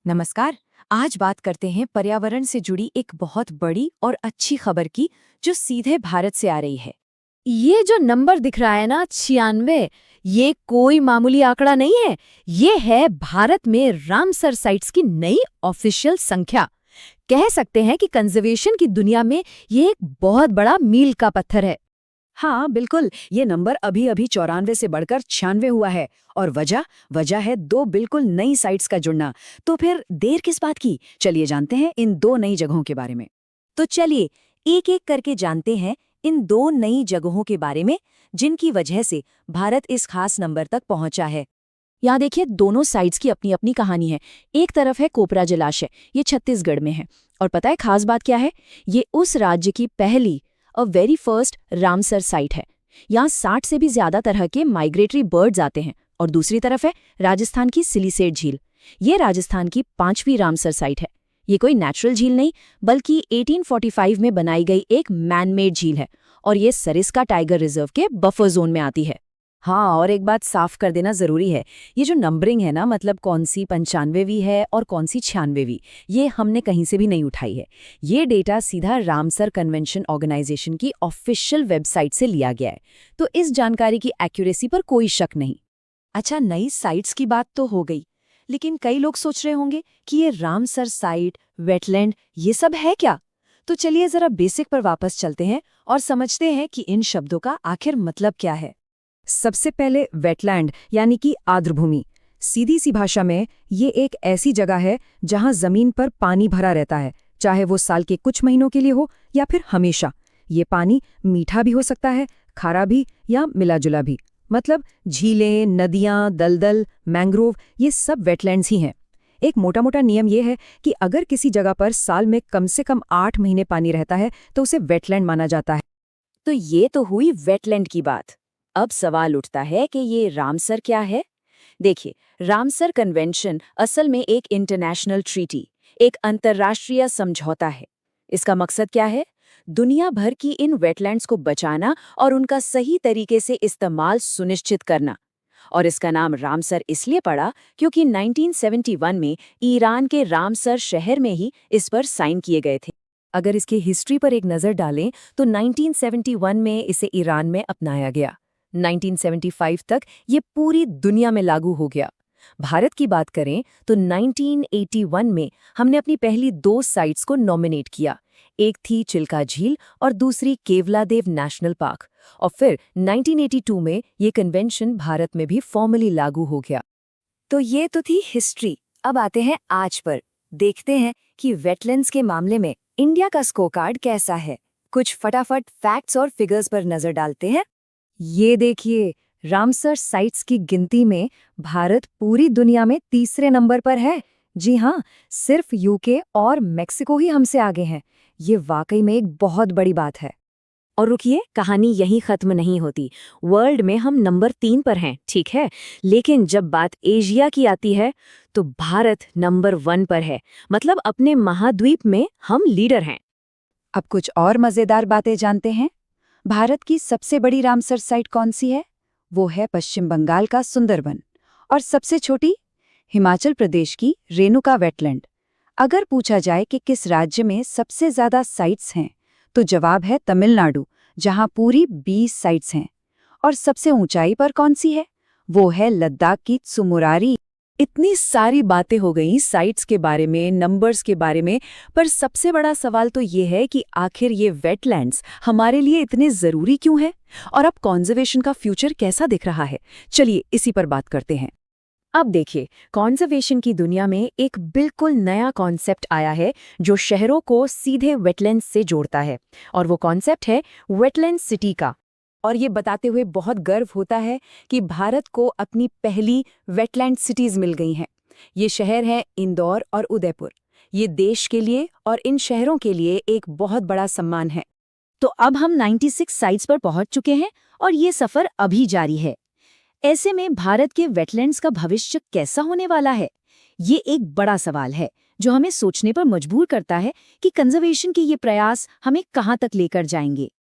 नमस्कार। आज बात करते हैं पर्यावरण से जुड़ी एक बहुत बड़ी और अच्छी खबर की, जो सीधे भारत से आ रही है। ये जो नंबर दिख रहा है ना 96, ये कोई मामूली आंकड़ा नहीं है। ये है भारत में रामसर साइट्स की नई ऑफिशियल संख्या। कह सकते हैं कि कंजर्वेशन की दुनिया में ये एक बहुत बड़ा मील का पत्थर है। हाँ बिल्कुल, ये नंबर अभी अभी 94 से बढ़कर 96 हुआ है। और वजह वजह है दो बिल्कुल नई साइट्स का जुड़ना। तो फिर देर किस बात की, चलिए जानते हैं इन दो नई जगहों के बारे में। तो चलिए एक एक करके जानते हैं इन दो नई जगहों के बारे में, जिनकी वजह से भारत इस खास नंबर तक पहुंचा है। यहाँ देखिए, दोनों साइट्स की अपनी अपनी कहानी है। एक तरफ है कोपरा जलाशय, ये छत्तीसगढ़ में है। और पता है खास बात क्या है? ये उस राज्य की पहली वेरी फर्स्ट रामसर साइट है। यहाँ 60 से भी ज्यादा तरह के माइग्रेटरी बर्ड्स आते हैं। और दूसरी तरफ है राजस्थान की सिलीसेट झील। ये राजस्थान की 5वीं रामसर साइट है। ये कोई नेचुरल झील नहीं, बल्कि 1845 में बनाई गई एक मैनमेड झील है। और ये सरिस्का टाइगर रिजर्व के बफर जोन में आती है। हाँ, और एक बात साफ कर देना जरूरी है, ये जो नंबरिंग है ना, मतलब कौन सी 95वीं है और कौन सी 96वीं, ये हमने कहीं से भी नहीं उठाई है। ये डेटा सीधा रामसर कन्वेंशन ऑर्गेनाइजेशन की ऑफिशियल वेबसाइट से लिया गया है। तो इस जानकारी की एक्यूरेसी पर कोई शक नहीं। अच्छा, नई साइट्स की बात तो हो गई, लेकिन कई लोग सोच रहे होंगे कि ये रामसर साइट, वेटलैंड, ये सब है क्या? तो चलिए जरा बेसिक पर वापस चलते हैं और समझते हैं कि इन शब्दों का आखिर मतलब क्या है। सबसे पहले वेटलैंड यानी कि आर्द्रभूमि। सीधी सी भाषा में ये एक ऐसी जगह है जहां जमीन पर पानी भरा रहता है, चाहे वो साल के कुछ महीनों के लिए हो या फिर हमेशा। ये पानी मीठा भी हो सकता है, खारा भी या मिला-जुला भी। मतलब झीलें, नदियां, दलदल, मैंग्रोव, ये सब वेटलैंड्स ही हैं। एक मोटा-मोटा नियम ये है कि अगर किसी जगह पर साल में कम से कम 8 महीने पानी रहता है तो उसे वेटलैंड माना जाता है। तो ये तो हुई वेटलैंड की बात। अब सवाल उठता है कि ये रामसर क्या है? देखिए, रामसर कन्वेंशन असल में एक इंटरनेशनल ट्रीटी, एक अंतर्राष्ट्रीय समझौता है। इसका मकसद क्या है? दुनिया भर की इन वेटलैंड्स को बचाना और उनका सही तरीके से इस्तेमाल सुनिश्चित करना। और इसका नाम रामसर इसलिए पड़ा क्योंकि 1971 में ईरान के रामसर शहर में ही इस पर साइन किए गए थे। अगर इसकी हिस्ट्री पर एक नज़र डालें तो 1971 में इसे ईरान में अपनाया गया। 1975 तक ये पूरी दुनिया में लागू हो गया। भारत की बात करें तो 1981 में हमने अपनी पहली 2 साइट्स को नॉमिनेट किया। एक थी चिल्का झील और दूसरी केवलादेव नेशनल पार्क। और फिर 1982 में ये कन्वेंशन भारत में भी फॉर्मली लागू हो गया। तो ये तो थी हिस्ट्री। अब आते हैं आज पर। देखते हैं कि वेटलैंड्स के मामले में इंडिया का स्कोरकार्ड कैसा है। कुछ फटाफट फैक्ट्स और फिगर्स पर नजर डालते हैं। ये देखिए, रामसर साइट्स की गिनती में भारत पूरी दुनिया में तीसरे नंबर पर है। जी हाँ, सिर्फ यूके और मेक्सिको ही हमसे आगे हैं। ये वाकई में एक बहुत बड़ी बात है। और रुकिए, कहानी यहीं खत्म नहीं होती। वर्ल्ड में हम नंबर 3 पर हैं, ठीक है, लेकिन जब बात एशिया की आती है तो भारत नंबर 1 पर है। मतलब अपने महाद्वीप में हम लीडर हैं। अब कुछ और मजेदार बातें जानते हैं। भारत की सबसे बड़ी रामसर साइट कौन सी है? वो है पश्चिम बंगाल का सुंदरबन। और सबसे छोटी, हिमाचल प्रदेश की रेणुका वेटलैंड। अगर पूछा जाए कि किस राज्य में सबसे ज्यादा साइट्स हैं, तो जवाब है तमिलनाडु, जहां पूरी 20 साइट्स हैं। और सबसे ऊंचाई पर कौन सी है? वो है लद्दाख की त्सुमुरारी। इतनी सारी बातें हो गई साइट्स के बारे में, नंबर्स के बारे में, पर सबसे बड़ा सवाल तो ये है कि आखिर ये वेटलैंड्स हमारे लिए इतने जरूरी क्यों हैं? और अब कॉन्जर्वेशन का फ्यूचर कैसा दिख रहा है? चलिए इसी पर बात करते हैं। अब देखिए, कॉन्जर्वेशन की दुनिया में एक बिल्कुल नया कॉन्सेप्ट आया है जो शहरों को सीधे वेटलैंड्स से जोड़ता है। और वो कॉन्सेप्ट है वेटलैंड सिटी का। और ये बताते हुए बहुत गर्व होता है कि भारत को अपनी पहली वेटलैंड सिटीज मिल गई हैं। ये शहर हैं इंदौर और उदयपुर। ये देश के लिए और इन शहरों के लिए एक बहुत बड़ा सम्मान है। तो अब हम 96 साइट्स पर पहुंच चुके हैं और ये सफर अभी जारी है। ऐसे में भारत के वेटलैंड्स का भविष्य कैसा होने वाला है? ये एक बड़ा सवाल है जो हमें सोचने पर मजबूर करता है कि कंजर्वेशन के ये प्रयास हमें कहां तक लेकर जाएंगे।